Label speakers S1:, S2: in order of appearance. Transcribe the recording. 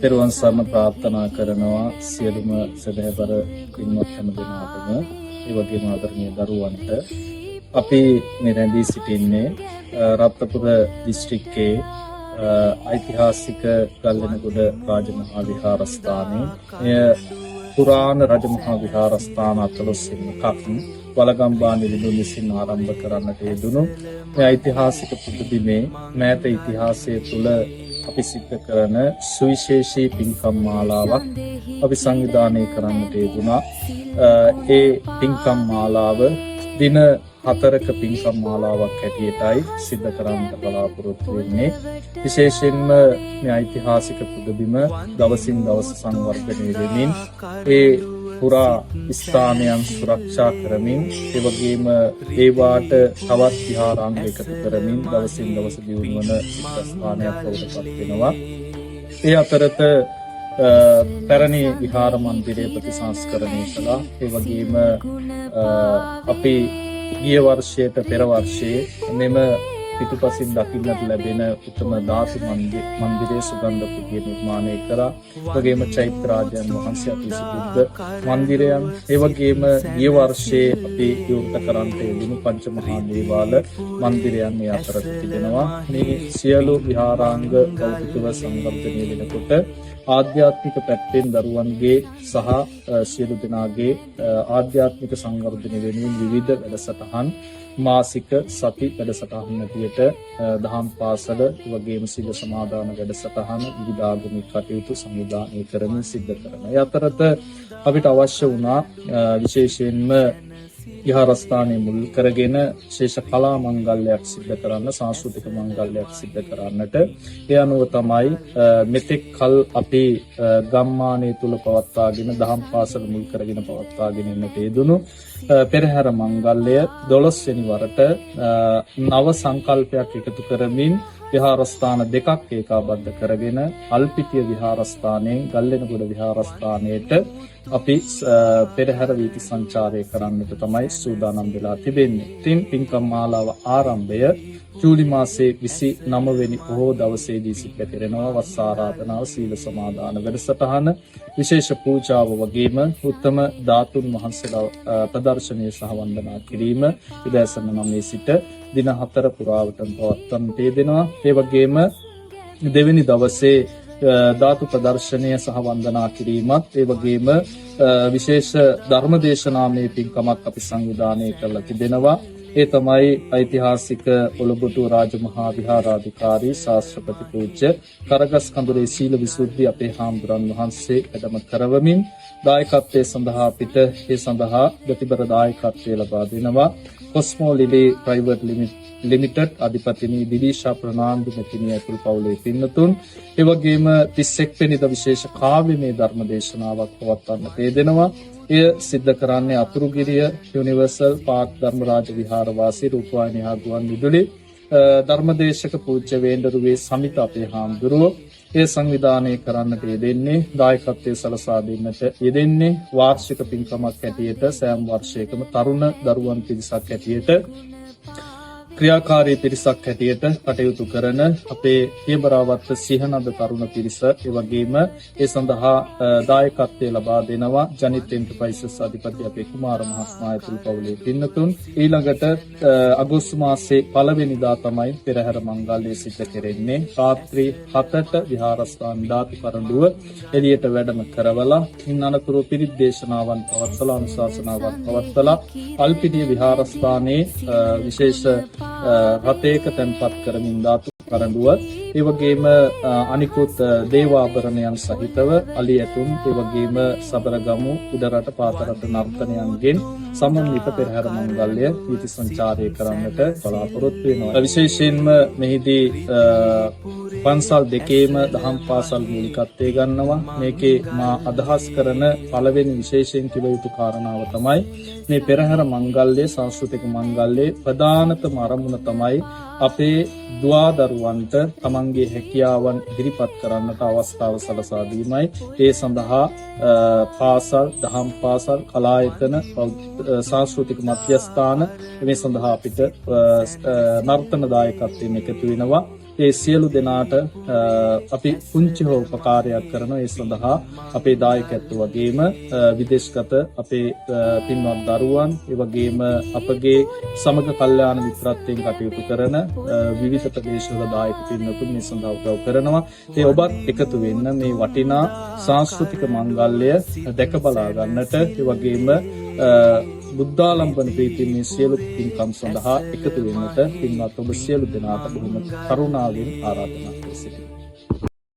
S1: තෙරුවන් සරණ ප්‍රාර්ථනා කරනවා සියලුම සදහැබර පින්වත් හැම දෙනාටම ඒ වගේම ආදරණීය දරුවන්ට. අපි මේ රැඳී සිටින්නේ රත්නපුර දිස්ත්‍රික්කයේ ඓතිහාසික ගල්ලෙනගොඩ රාජමහා විහාරස්ථානයේ එය පුරාණ රජමහා විහාරස්ථාන 14 එකක් වලගම්බා නිලුණු විසින් ආරම්භ කරන්නට යෙදුණු මේ ඓතිහාසික පුදුබිමේ මෑත ඉතිහාසයේ තුල අපි සිද්ධ කරන සුවිශේෂී පින්කම් මාලාවක් අපි සංවිධානය කරන්නට යෙදුණා. ඒ පින්කම් මාලාව දින 4ක පින්කම් මාලාවක් හැටියටයි සිද්ධ කරන්න බලාපොරොත්තු වෙන්නේ. විශේෂයෙන්ම මේ ඓතිහාසික පුදබිම දවසින් දවස සංවර්ධනය වෙමින් ඒ පුරා ස්ථානයන් සුරක්ෂා කරමින් ඒ වගේම ඒවාට තවත් විහාරාංග එකතු කරමින් දවසින් දවස දියුණු වන ස්ථානයක් බවට පත් වෙනවා. ඒ අතරත පැරණි විහාර මන්දිරය ප්‍රතිසංස්කරණය කළා. ඒ වගේම අපි ගිය වර්ෂයට පෙර වර්ෂයේ මෙම පිටුපසින් දකින්නට ලැබෙන උත්තම ධාතු මන්දිරයේ සුගන්ධ කුටිය නිර්මාණය කරා. වගේම චෛත්‍යරාජයන් වහන්සේ අතිසුද්ධ මන්දිරයන්, ඒ වගේම ගිය වර්ෂයේ අපි විවෘත කරන්නට යෙදුණු පංච මහා දේවාල මන්දිරයන් මේ අතරට තිබෙනවා. මේ සියලු විහාරාංග භෞතිකව සංවර්ධනය වෙනකොට ආධ්‍යාත්මික පැත්තෙන් දරුවන්ගේ සහ සියලු දෙනාගේ ආධ්‍යාත්මික සංවර්ධනය වෙනුවෙන් විවිධ වැඩසටහන් මාසික සති වැඩසටහන් ඇටියට දහම් පාසල වගේම සීල සමාදාන වැඩසටහන විවිධ ආගමික කටයුතු සංවිධානය කරමින් සිද්ධ කරනවා. ඒ අතරත අපිට අවශ්‍ය වුණා විශේෂයෙන්ම විහාරස්ථානයේ මුල් කරගෙන ශේෂ කලා මංගල්‍යයක් සිද්ධ කරන්න, සංස්කෘතික මංගල්‍යයක් සිද්ධ කරන්නට. ඒ අනුව තමයි මෙතෙක් කල් අපි ගම්මානයේ තුල පවත්වාගෙන දහම් පාසල මුල් කරගෙන පවත්වාගෙන ඉන්නට යෙදුණු පෙරහැර මංගල්‍ය 12 වෙනි වරට නව සංකල්පයක් එකතු කරමින් විහාරස්ථාන දෙකක් ඒකාබද්ධ කරගෙන අල්පිටිය විහාරස්ථානයෙන් ගල්ලෙනගොඩ විහාරස්ථානයට අපි පෙරහැර වීථි සංචාරය කරන්නට තමයි සූදානම් වෙලා තිබෙන්නේ. ඉතින් පින්කම් මාලාව ආරම්භය ජූලි මාසයේ 29 වෙනි පොහොය දවසේදී සිද්ධ කරනවා. වස් ආරාධනාව, සීල සමාදාන වැඩසටහන, විශේෂ පූජාව වගේම උත්තම ධාතුන් වහන්සේලා ප්‍රදර්ශනය සහ වන්දනා කිරීම උදෑසන 9 සිට දින 4 පුරාවටම පවත්වන්නට යෙදෙනවා. ඒ වගේම දෙවෙනි දවසේ ධාතු ප්‍රදර්ශනය සහ වන්දනා කිරීමත්, ඒ වගේම විශේෂ ධර්මදේශනාමය පින්කමක් අපි සංවිධානය කරලා තිබෙනවා. ඒ තමයි ඓතිහාසික ඔලොබොටුව රාජමහා විහාරාධිකාරී ශාස්ත්‍රපති පූජ්‍ය කරගස් කඳුරේ සීල විසුද්ධි අපේ හාමුදුරන් වහන්සේ වැඩම කරවමින් දායකත්වයේ සඳහා අපිට ඒ සඳහා ගතිබර දායකත්වය ලබා දෙනවා. කොස්මෝ ලිලි ප්‍රයිවට් ලිමිටඩ් අධිපතිනි දිලීෂා ප්‍රනාන්දු මෙතිණිය ඇතුළු පවුලේ පින්නතුන්, ඒ වගේම 31 වෙනිදා විශේෂ කාව්‍යමය ධර්ම දේශනාවක් පවත්වන්නට යෙදෙනවා. එය සිද්ධ කරන්නේ අතුරුගිරිය යුනිවර්සල් පාක් ධර්මරාජ විහාර වාසී රූපවාහිනී හා ගුවන් විදුලි ධර්මදේශක පූජ්‍ය වේන්දරුවේ සමිත අපේ හාමුදුරුවෝ. ඒ සංවිධානය කරන්නට යෙදෙන්නේ, දායකත්වයේ සලසා දෙන්නට යෙදෙන්නේ වාර්ෂික පින්කමක් හැටියට සෑම වර්ෂයකම තරුණ දරුවන් පිරිසක් හැටියට ක්‍රියාකාරී පිරිසක් හැටියට කටයුතු කරන අපේ පියබරාවත්ත සිහනද තරුණ පිරිස, ඒ වගේම ඒ සඳහා දායකත්වය ලබා දෙනවා ජනිත් එන්ටර්ප්‍රයිසස් අධිපති අපේ කුමාර මහත්මයා ඇතුළු පවුලේ පින්නතුන්. ඊළඟට අගෝස්තු මාසයේ 1 වෙනිදා තමයි පෙරහැර මංගල්‍යය සිද්ධ කෙරෙන්නේ. රාත්‍රී 7ට විහාරස්ථාන ධාතු කරඬුව එළියට වැඩම කරවලා ඉන් අනතුරුව පිරිත් දේශනාවන් පවත්වලා අනුශාසනාවක් පවත්වලා අල්පිටිය විහාරස්ථානයේ විශේෂ රථයක තැන්පත් කරමින් ධාතු කරඬුව, ඒ වගේම අනිකුත් දේවාභරණයන් සහිතව අලි ඇතුන්, ඒ වගේම සබරගමු උඩරට පාතරට නර්තනයන්ගෙන් සමන්විත පෙරහැර මංගල්‍ය වීථි සංචාරය කරන්නට බලාපොරොත්තු වෙනවා. විශේෂයෙන්ම මෙහිදී පන්සල් දෙකේම දහම් පාසල් මූලිකත්වය ගන්නවා. මේකේ මා අදහස් කරන පළවෙනි විශේෂයෙන් කිව යුතු කාරණාව තමයි මේ පෙරහැර මංගල්‍ය සංස්කෘතික මංගල්‍යයේ ප්‍රධානතම අරමුණ තමයි අපේ දුවදරුවන්ට තමන්ගේ හැකියාවන් ඉදිරිපත් කරන්නට අවස්ථාව සලසා දීමයි. ඒ සඳහා පාසල්, දහම් පාසල්, කලායතන, සංස්කෘතික මධ්‍යස්ථාන මේ සඳහා අපිට නර්තන දායකත්වයෙන් එකතු වෙනවා. ඒ සියලු දෙනාට අපි පුංචි හෝ උපකාරයක් කරන ඒ සඳහා අපේ දායකත්ව වගේම විදේශගත අපේ පින්වත් දරුවන් ඒ වගේම අපගේ සමග කල්යාණ මිත්‍රත්වයෙන් කටයුතු කරන විවිධ ප්‍රදේශවල දායක පින්වතුන් මේ සඳහා උදව් කරනවා. ඒ ඔබත් එකතු වෙන්න මේ වටිනා සංස්කෘතික මංගල්‍ය දැක බලා ගන්නට ඒ වගේම බුද්ධාලම්බන ප්‍රීතියේ සියලු පින්කම් සඳහා එකතු වෙන්නට පින්වත් ඔබ සියලු දෙනාට බොහොම කරුණාවෙන් ආරාධනා කරමි.